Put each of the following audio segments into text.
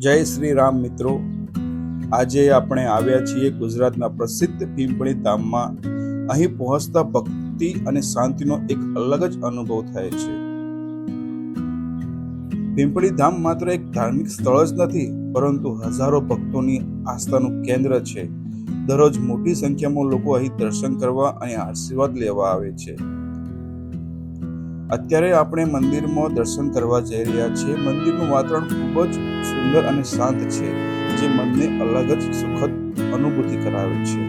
જય શ્રી રામ મિત્રો. આજે આપણે આવ્યા છીએ ગુજરાતના પ્રસિદ્ધ પિંપળી ધામમાં. અહીં પહોંચતા ભક્તિ અને શાંતિનો એક અલગ જ અનુભવ થાય છે. પિંપળી ધામ માત્ર એક ધાર્મિક સ્થળ જ નથી, પરંતુ હજારો ભક્તોની આસ્થાનું કેન્દ્ર છે. દરરોજ મોટી સંખ્યામાં લોકો અહીં દર્શન કરવા અને આશીર્વાદ લેવા આવે છે. અત્યારે આપણે મંદિરમાં દર્શન કરવા જઈ રહ્યા છીએ. મંદિરનું વાતાવરણ ખૂબ જ સુંદર અને શાંત છે, જે મનને અલગ જ સુખદ અનુભૂતિ કરાવે છે.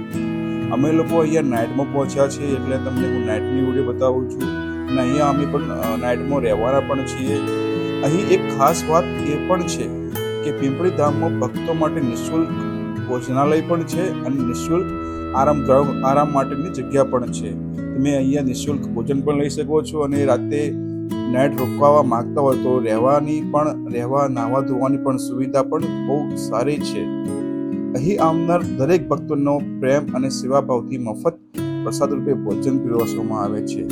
અમે લોકો અહીંયા નાઇટમાં પહોંચ્યા છીએ, એટલે તમને હું નાઇટની વિડીયો બતાવું છું. અને અહીંયા અમે પણ નાઇટમાં રહેવાના પણ છીએ. અહીં એક ખાસ વાત એ પણ છે કે પિંપળી ધામમાં ભક્તો માટે નિઃશુલ્ક ભોજનાલય પણ છે અને નિઃશુલ્ક આરામ માટેની જગ્યા પણ છે. તમે અહીંયા નિઃશુલ્ક ભોજન પણ લઈ શકો છો અને રાતે નાઇટ રોકાવા માંગતા હોય તો રહેવા નાહવા ધોવાની પણ સુવિધા પણ બહુ સારી છે. અહીં આવનાર દરેક ભક્તોનો પ્રેમ અને સેવાભાવથી મફત પ્રસાદ રૂપે ભોજન પીરસવામાં આવે છે.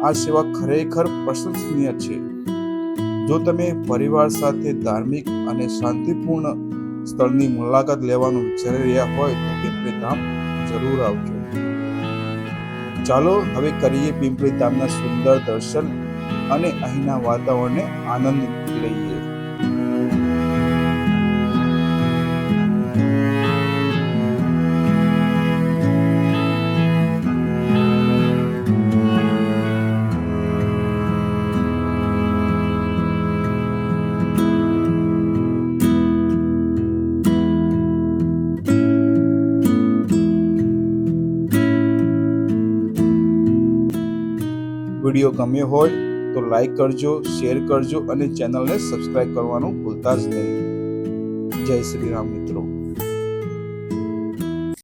આ સેવા ખરેખર પ્રશંસનીય છે. જો તમે પરિવાર સાથે ધાર્મિક અને શાંતિપૂર્ણ સ્થળની મુલાકાત લેવાનું વિચારી રહ્યા હોય તો પિંપળી ધામ જરૂર આવજો. ચાલો હવે કરીએ પિંપળી ધામના સુંદર દર્શન અને અહીંના વાતાવરણને આનંદ લઈએ. વિડીયો ગમ્યો હોય તો લાઈક કરજો, શેર કરજો અને ચેનલને સબસ્ક્રાઇબ કરવાનું ભૂલતા જ નહીં. જય શ્રી રામ મિત્રો.